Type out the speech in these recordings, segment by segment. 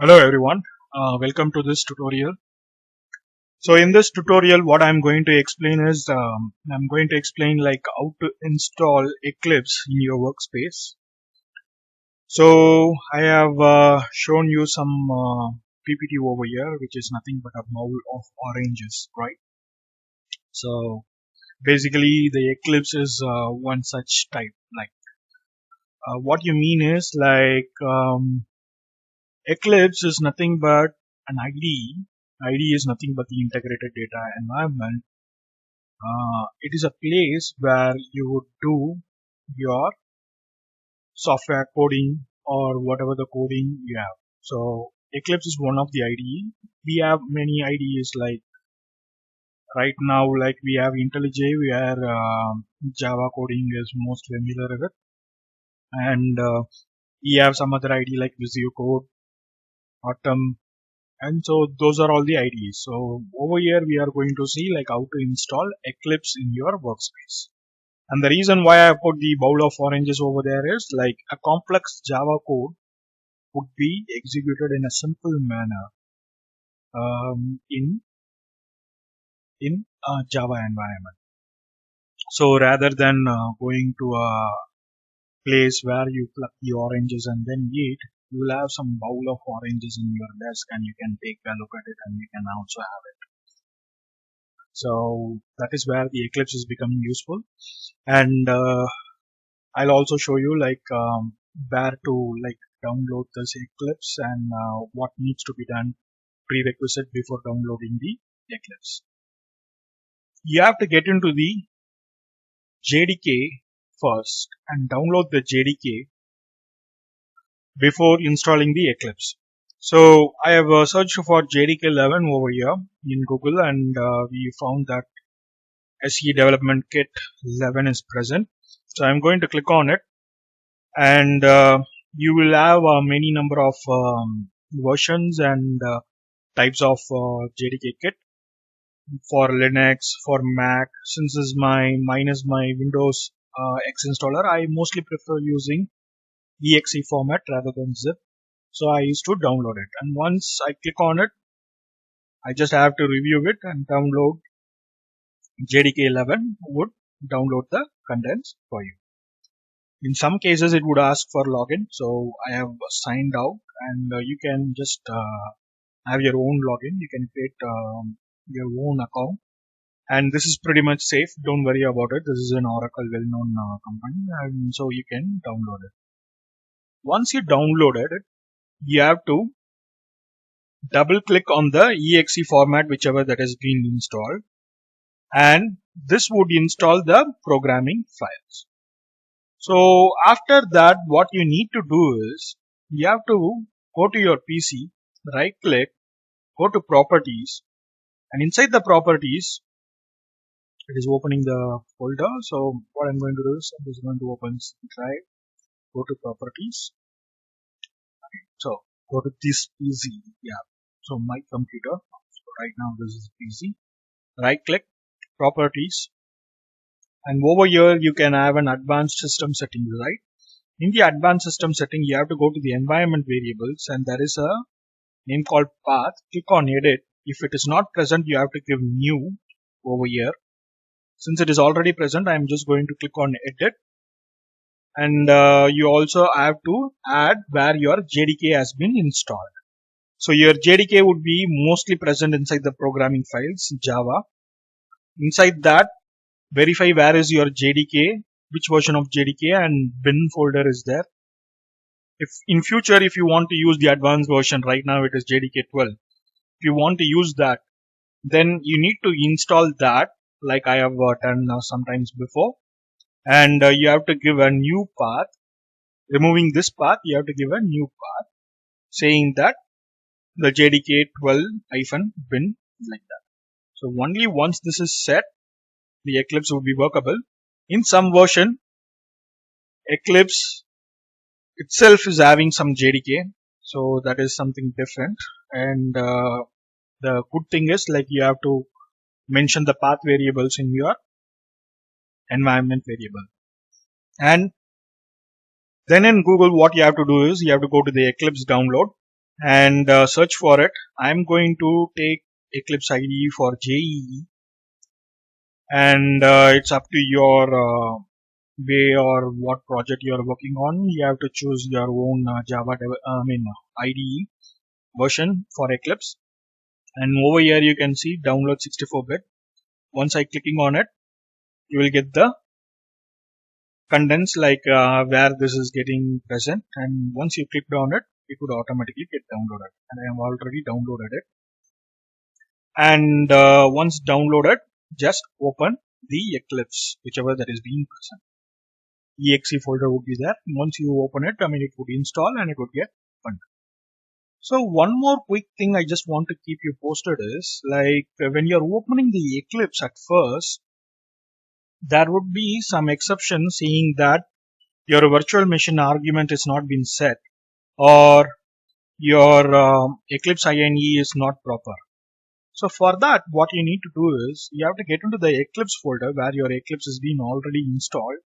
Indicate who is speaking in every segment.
Speaker 1: Hello everyone, welcome to this tutorial. So in this tutorial what I'm going to explain is I'm going to explain like how to install Eclipse in your workspace. So I have shown you some PPT over here which is nothing but a bowl of oranges, right? So basically the Eclipse is one such type. Like what you mean is like Eclipse is nothing but an IDE. IDE is nothing but the integrated data environment. It is a place where you would do your software coding or whatever the coding you have. So Eclipse is one of the IDE. We have many IDEs like right now, like we have IntelliJ where Java coding is most familiar with, and we have some other IDE like Visio Code, Autumn, and so those are all the IDEs. So over here we are going to see like how to install Eclipse in your workspace. And the reason why I put the bowl of oranges over there is like a complex Java code would be executed in a simple manner in a Java environment. So rather than going to a place where you pluck the oranges and then eat, you will have some bowl of oranges in your desk and you can take a look at it and you can also have it. So that is where the Eclipse is becoming useful. And I'll also show you like where to like download this Eclipse and what needs to be done prerequisite before downloading the Eclipse. You have to get into the JDK first and download the JDK before installing the Eclipse. So I have searched for JDK 11 over here in Google and we found that SE Development Kit 11 is present. So I'm going to click on it and you will have many number of versions and types of JDK kit for Linux, for Mac. Since mine is my Windows X installer, I mostly prefer using exe format rather than zip. So I used to download it, and once I click on it, I just have to review it and download JDK 11 would download the contents for you. In some cases, it would ask for login, so I have signed out, and you can just have your own login. You can create your own account, and this is pretty much safe. Don't worry about it. This is an Oracle well-known company, and so you can download it. Once you downloaded it, you have to double-click on the exe format, whichever that has been installed, and this would install the programming files. So after that, what you need to do is you have to go to your PC, right click, go to properties, and inside the properties, it is opening the folder. So what I'm going to do is I'm just going to open C drive, go to properties. So go to this PC. Yeah. So my computer. So right now this is PC. Right click, properties, and over here you can have an advanced system setting, right? In the advanced system setting, you have to go to the environment variables and there is a name called path. Click on edit. If it is not present, you have to give new over here. Since it is already present, I am just going to click on edit. And you also have to add where your JDK has been installed. So your JDK would be mostly present inside the programming files, Java. Inside that, verify where is your JDK, which version of JDK and bin folder is there. If in future, if you want to use the advanced version, right now it is JDK 12. If you want to use that, then you need to install that like I have done sometimes before. And you have to give a new path. Removing this path, you have to give a new path saying that the JDK 12-bin like that. So only once this is set, the Eclipse will be workable. In some version, Eclipse itself is having some JDK, so that is something different. And the good thing is like you have to mention the path variables in your environment variable. And then in Google, what you have to do is you have to go to the Eclipse download and search for it. I'm going to take Eclipse IDE for JEE, and it's up to your way or what project you are working on. You have to choose your own IDE version for Eclipse. And over here you can see download 64-bit. Once I clicking on it, you will get the contents like where this is getting present, and once you clicked on it, it would automatically get downloaded, and I have already downloaded it. And once downloaded, just open the Eclipse, whichever that is being present. Exe folder would be there. Once you open it, it would install and it would get opened. So one more quick thing I just want to keep you posted is like when you're opening the Eclipse at first, there would be some exception saying that your virtual machine argument is not been set, or your Eclipse INE is not proper. So for that, what you need to do is you have to get into the Eclipse folder where your Eclipse has been already installed.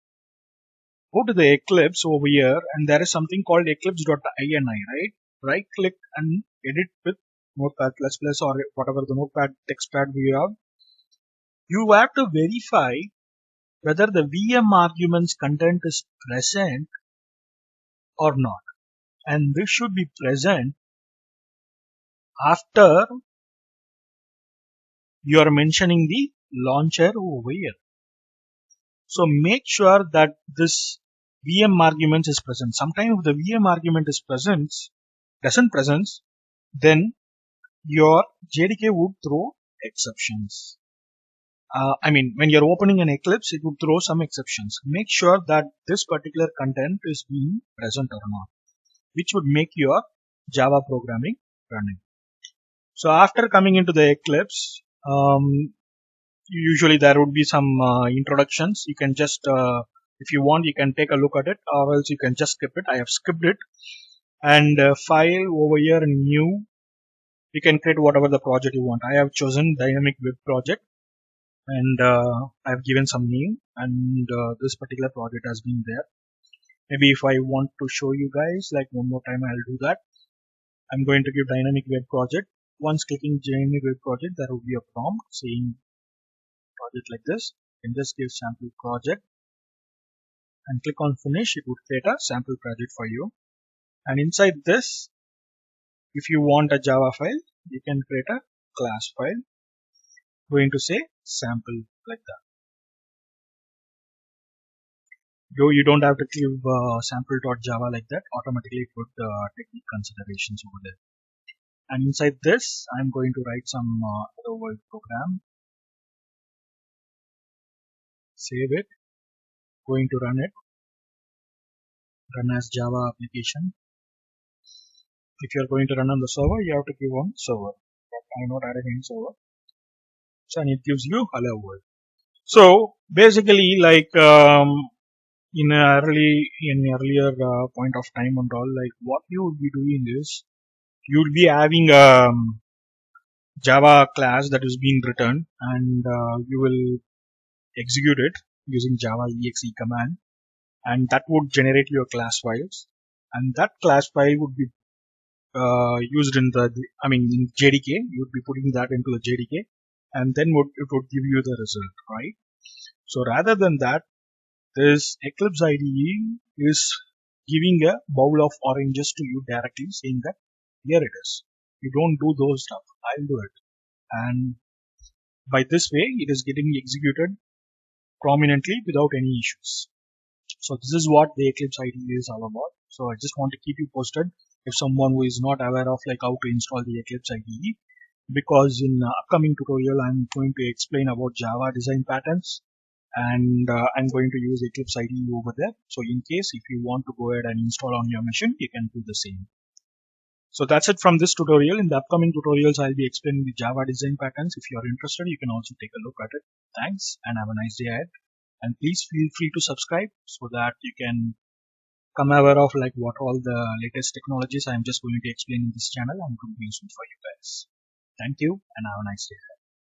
Speaker 1: Go to the Eclipse over here, and there is something called eclipse.ini, right? Right click and edit with Notepad++ or whatever the Notepad text pad we have. You have to verify whether the VM arguments content is present or not. And this should be present after you are mentioning the launcher over here. So make sure that this VM argument is present. Sometimes if the VM argument is doesn't present, then your JDK would throw exceptions. When you're opening an Eclipse, it would throw some exceptions. Make sure that this particular content is being present or not, which would make your Java programming running. So after coming into the Eclipse, usually there would be some introductions. You can just, if you want, you can take a look at it, or else you can just skip it. I have skipped it. And file over here, new. You can create whatever the project you want. I have chosen dynamic web project, and I have given some name, and this particular project has been there. Maybe if I want to show you guys like one more time, I'll do that. I'm going to give dynamic web project. Once clicking dynamic web project, there will be a prompt saying project like this. You can just give sample project and click on finish. It would create a sample project for you. And inside this, if you want a Java file, you can create a class file. Going to say sample like that. Though you don't have to give sample.java like that, automatically it would take the considerations over there. And inside this, I'm going to write some hello world program. Save it. Going to run it. Run as Java application. If you're going to run on the server, you have to give on server. But I'm not adding any server. So and it gives you hello world. So basically, like in earlier point of time and all, like what you would be doing is you would be having Java class that is being written, and you will execute it using Java exe command, and that would generate your class files, and that class file would be used in in JDK. You would be putting that into the JDK, and then it would give you the result, right? So rather than that, this Eclipse IDE is giving a bowl of oranges to you directly, saying that here it is. You don't do those stuff. I'll do it. And by this way, it is getting executed prominently without any issues. So this is what the Eclipse IDE is all about. So I just want to keep you posted if someone who is not aware of like how to install the Eclipse IDE, because in upcoming tutorial I'm going to explain about Java design patterns, and I'm going to use Eclipse IDE over there. So in case if you want to go ahead and install on your machine, you can do the same. So that's it from this tutorial. In the upcoming tutorials, I'll be explaining the Java design patterns. If you're interested, you can also take a look at it. Thanks and have a nice day ahead. And please feel free to subscribe so that you can come aware of like what all the latest technologies I'm just going to explain in this channel and could be useful for you guys. Thank you and have a nice day.